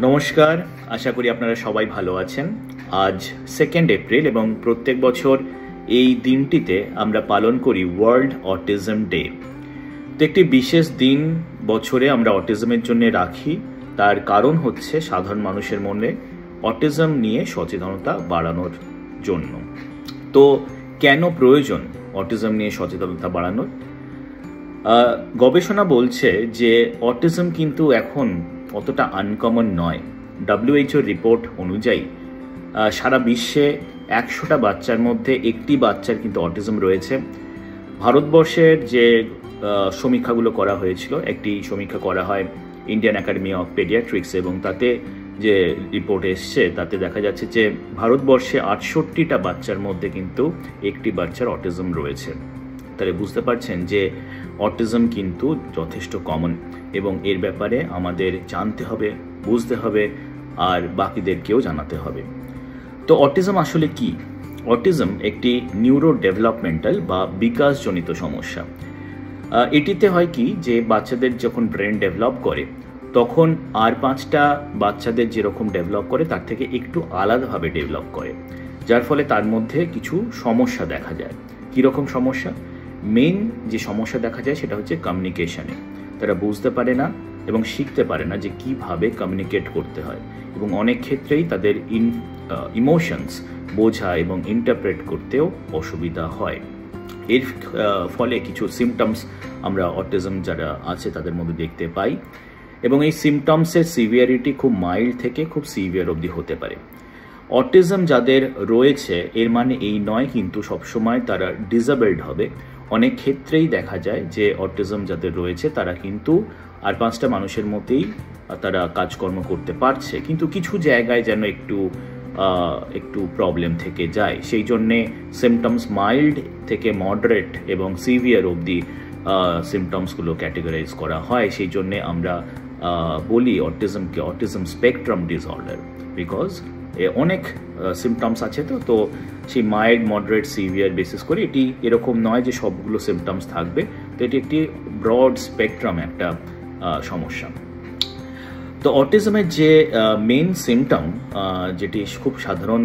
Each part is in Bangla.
নমস্কার, আশা করি আপনারা সবাই ভালো আছেন। আজ 2 এপ্রিল এবং প্রত্যেক বছর এই দিনটিতে আমরা পালন করি ওয়ার্ল্ড অটিজম ডে। তো একটি বিশেষ দিন বছরে আমরা অটিজমের জন্য রাখি। তার কারণ হচ্ছে সাধারণ মানুষের মনে অটিজম নিয়ে সচেতনতা বাড়ানোর জন্য। তো কেন প্রয়োজন অটিজম নিয়ে সচেতনতা বাড়ানোর? গবেষণা বলছে যে অটিজম কিন্তু এখন অতটা আনকমন নয়। WHO রিপোর্ট অনুযায়ী সারা বিশ্বে 100টা বাচ্চার মধ্যে একটি বাচ্চার কিন্তু অটিজম রয়েছে। ভারতবর্ষের যে সমীক্ষাগুলো করা হয়েছিল, একটি সমীক্ষা করা হয় ইন্ডিয়ান একাডেমি অফ পেডিয়াট্রিক্স, এবং তাতে যে রিপোর্ট এসছে তাতে দেখা যাচ্ছে যে ভারতবর্ষে 68টা বাচ্চার মধ্যে কিন্তু একটি বাচ্চার অটিজম রয়েছে। তাহলে বুঝতে পারছেন যে অটিজম কিন্তু যথেষ্ট কমন, এবং এর ব্যাপারে আমাদের জানতে হবে, বুঝতে হবে, আর বাকিদেরকেও জানাতে হবে। তো অটিজম আসলে কি? অটিজম একটি নিউরো ডেভেলপমেন্টাল বা বিকাশজনিত সমস্যা। এটিতে হয় কি যে বাচ্চাদের যখন ব্রেন ডেভেলপ করে তখন আর 5টা বাচ্চাদের যেরকম ডেভেলপ করে তার থেকে একটু আলাদাভাবে ডেভেলপ করে, যার ফলে তার মধ্যে কিছু সমস্যা দেখা যায়। কীরকম সমস্যা? মেইন যে সমস্যা দেখা যায় সেটা হচ্ছে কমিউনিকেশনে। তারা বুঝতে পারে না এবং শিখতে পারে না যে কিভাবে কমিউনিকেট করতে হয়, এবং অনেক ক্ষেত্রেই তাদের ইমোশনস বোঝা এবং ইন্টারপ্রেট করতেও অসুবিধা হয়। এর ফলে কিছু সিমটমস আমরা অটিজম যারা আছে তাদের মধ্যে দেখতে পাই, এবং এই সিমটমসের সিভিয়ারিটি খুব মাইল্ড থেকে খুব সিভিয়ার অবধি হতে পারে। অটিজম যাদের রয়েছে এর মানে এই নয় কিন্তু সবসময় তারা ডিসেবলড হবে। অনেক ক্ষেত্রেই দেখা যায় যে অটিজম যাদের রয়েছে তারা কিন্তু আর 5টা মানুষের মতেই তারা কাজকর্ম করতে পারছে, কিন্তু কিছু জায়গায় যেন একটু প্রবলেম থেকে যায়। সেই জন্যে সিমটমস মাইল্ড থেকে মডারেট এবং সিভিয়ার অবধি সিমটমসগুলো ক্যাটেগরাইজ করা হয়। সেই জন্যে আমরা বলি অটিজমকে অটিজম স্পেকট্রাম ডিসঅর্ডার, বিকজ অনেক সিমটমস আছে। তো সেই মাইল্ড, মডারেট, সিভিয়ার বেসিস করে এটি এরকম নয় যে সবগুলো সিমটমস থাকবে। তো এটি একটি ব্রড স্পেকট্রাম একটা সমস্যা। তো অটিজমের যে মেইন সিমটম যেটি খুব সাধারণ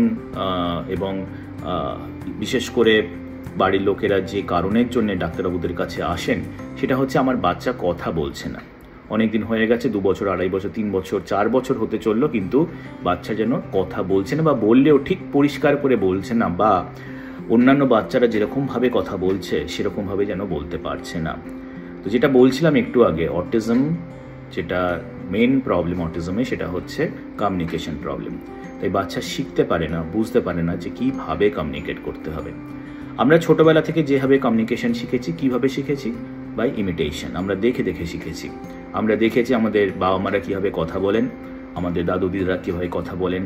এবং বিশেষ করে বাড়ির লোকেরা যে কারণের জন্য ডাক্তারবাবুদের কাছে আসেন সেটা হচ্ছে আমার বাচ্চা কথা বলছে না। অনেক দিন হয়ে গেছে, 2 বছর, 2.5 বছর, 3 বছর, 4 বছর হতে চললো, কিন্তু বাচ্চা যেন কথা বলছে না, বা বললেও ঠিক পরিষ্কার করে বলছে না, বা অন্যান্য বাচ্চারা যেরকমভাবে কথা বলছে সেরকমভাবে যেন বলতে পারছে না। তো যেটা বলছিলাম একটু আগে, অটিজম যেটা মেইন প্রবলেম অটিজমে সেটা হচ্ছে কমিউনিকেশন প্রবলেম। তাই বাচ্চা শিখতে পারে না, বুঝতে পারে না যে কীভাবে কমিউনিকেট করতে হবে। আমরা ছোটোবেলা থেকে যেভাবে কমিউনিকেশন শিখেছি, কিভাবে শিখেছি? By imitation. আমরা দেখে দেখে শিখেছি। আমরা দেখেছি আমাদের বাবা মারা কীভাবে কথা বলেন, আমাদের দাদু দিদারা কীভাবে কথা বলেন,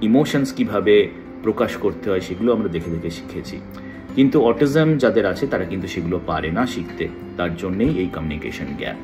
ইমোশনস কীভাবে প্রকাশ করতে হয় সেগুলো আমরা দেখে দেখে শিখেছি। কিন্তু অটিজম যাদের আছে তারা কিন্তু সেগুলো পারে না শিখতে। তার জন্যেই এই কমিউনিকেশন গ্যাপ।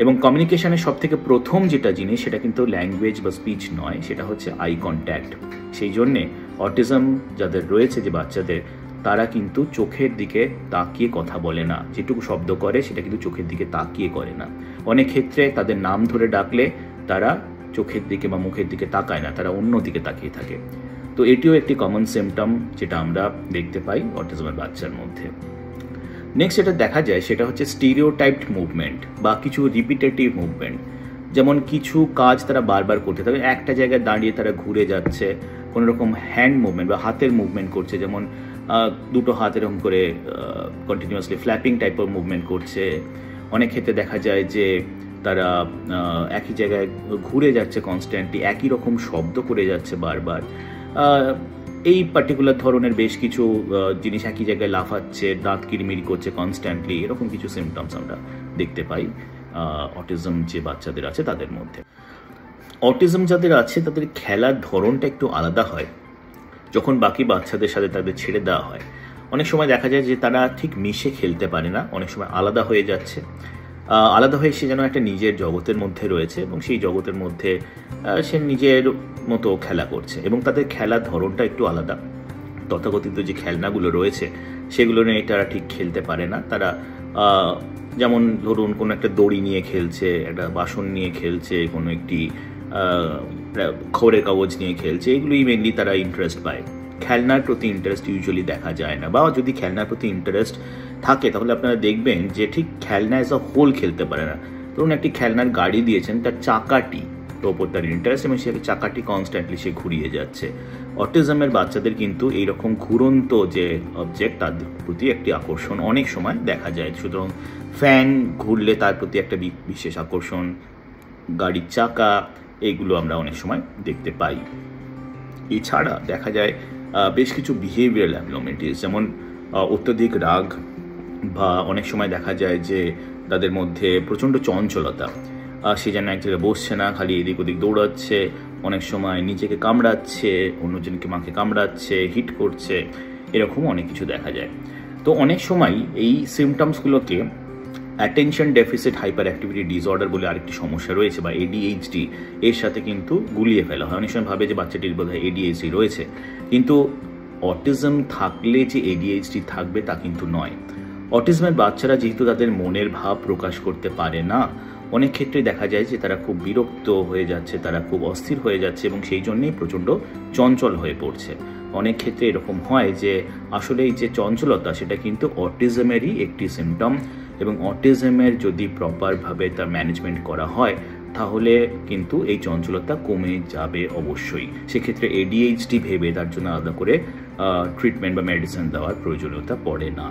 এবং কমিউনিকেশনের সবথেকে প্রথম যেটা জিনিস সেটা কিন্তু ল্যাঙ্গুয়েজ বা স্পিচ নয়, সেটা হচ্ছে আই কন্ট্যাক্ট। সেই জন্যে অটিজম যাদের রয়েছে যে বাচ্চাদের, তারা কিন্তু চোখের দিকে তাকিয়ে কথা বলে না। যেটুকু শব্দ করে সেটা কিন্তু চোখের দিকে তাকিয়ে করে না। অনেক ক্ষেত্রে তাদের নাম ধরে ডাকলে তারা চোখের দিকে বা মুখের দিকে তাকায় না, তারা অন্য দিকে তাকিয়ে থাকে। তো এটিও একটি কমন সিমটম যেটা আমরা দেখতে পাই অটিজমের বাচ্চার মধ্যে। নেক্সট যেটা দেখা যায় সেটা হচ্ছে স্টিরিওটাইপড মুভমেন্ট বা কিছু রিপিটেটিভ মুভমেন্ট। যেমন কিছু কাজ তারা বারবার করতে থাকে, একটা জায়গায় দাঁড়িয়ে তারা ঘুরে যাচ্ছে, কোনো রকম হ্যান্ড মুভমেন্ট বা হাতের মুভমেন্ট করছে, যেমন দুটো হাত এরকম করে কন্টিনিউয়াসলি ফ্ল্যাপিং টাইপের মুভমেন্ট করছে। অনেক ক্ষেত্রে দেখা যায় যে তারা একই জায়গায় ঘুরে যাচ্ছে কনস্ট্যান্টলি, একই রকম শব্দ করে যাচ্ছে বারবার। এই পার্টিকুলার ধরনের বেশ কিছু জিনিস, একই জায়গায় লাফাচ্ছে, দাঁত কিরমিরি করছে কনস্ট্যান্টলি, এরকম কিছু সিমটমস আমরা দেখতে পাই অটিজম যে বাচ্চাদের আছে তাদের মধ্যে। অটিজম যাদের আছে তাদের খেলার ধরনটা একটু আলাদা হয় যখন বাকি বাচ্চাদের সাথে তাদের ছেড়ে দেওয়া হয়। অনেক সময় দেখা যায় যে তারা ঠিক মিশে খেলতে পারে না, অনেক সময় আলাদা হয়ে যাচ্ছে। আলাদা হয়ে সে যেন একটা নিজের জগতের মধ্যে রয়েছে, এবং সেই জগতের মধ্যে সে নিজের মতো খেলা করছে, এবং তাদের খেলার ধরনটা একটু আলাদা। তথাকথিত যে খেলনাগুলো রয়েছে সেগুলো নিয়ে তারা ঠিক খেলতে পারে না। তারা যেমন ধরুন কোনো একটা দড়ি নিয়ে খেলছে, একটা বাসন নিয়ে খেলছে, কোনো একটি খবরের কাগজ নিয়ে খেলছে, এগুলোই মেনলি তারা ইন্টারেস্ট পায়। খেলনার প্রতি ইন্টারেস্ট ইউজুয়ালি দেখা যায় না, বা যদি খেলনার প্রতি ইন্টারেস্ট থাকে তাহলে আপনারা দেখবেন যে ঠিক খেলনা অ্যাজ আ হোল খেলতে পারে না। ধরুন একটি খেলনার গাড়ি দিয়েছেন, তার চাকাটি ওপর তার ইন্টারেস্ট, এবং সে চাকাটি কনস্ট্যান্টলি সে ঘুরিয়ে যাচ্ছে। অটিজমের বাচ্চাদের কিন্তু এইরকম ঘুরন্ত যে অবজেক্ট তার প্রতি একটি আকর্ষণ অনেক সময় দেখা যায়। সুতরাং ফ্যান ঘুরলে তার প্রতি একটা বিশেষ আকর্ষণ, গাড়ির চাকা, এইগুলো আমরা অনেক সময় দেখতে পাই। এছাড়া দেখা যায় বেশ কিছু বিহেভিয়ারাল অ্যাবনর্মালিটিস, যেমন অত্যধিক রাগ, বা অনেক সময় দেখা যায় যে তাদের মধ্যে প্রচণ্ড চঞ্চলতা, সে যেন এক জায়গায় বসছে না, খালি এদিক ওদিক দৌড়াচ্ছে, অনেক সময় নিজেকে কামড়াচ্ছে, অন্যজনকে মাকে কামড়াচ্ছে, হিট করছে, এরকম অনেক কিছু দেখা যায়। তো অনেক সময় এই সিমটমসগুলোকে attention deficit hyperactivity disorder বলে আরেকটি সমস্যা রয়েছে, বা এডিএইচডি, এর সাথে কিন্তু গুলিয়ে ফেলা হয়। অনেক সময় ভাবে যে বাচ্চাটির বোধহয় এডিএইচডি রয়েছে, কিন্তু অটিজম থাকলে যে এডিএইচডি থাকবে তা কিন্তু নয়। অটিজমের বাচ্চারা যেহেতু তাদের মনের ভাব প্রকাশ করতে পারে না, অনেক ক্ষেত্রে দেখা যায় যে তারা খুব বিরক্ত হয়ে যাচ্ছে, তারা খুব অস্থির হয়ে যাচ্ছে, এবং সেই জন্যেই প্রচণ্ড চঞ্চল হয়ে পড়ছে। অনেক ক্ষেত্রে এরকম হয় যে আসলে এই যে চঞ্চলতা, সেটা কিন্তু অটিজমেরই একটি সিমটম, এবং অটিজমের যদি প্রপারভাবে তার ম্যানেজমেন্ট করা হয় তাহলে কিন্তু এই চঞ্চলতা কমে যাবে অবশ্যই। সেক্ষেত্রে এডিএইচডি ভেবে তার জন্য আলাদা করে ট্রিটমেন্ট বা মেডিসিন দেওয়ার প্রয়োজনীয়তা পড়ে না।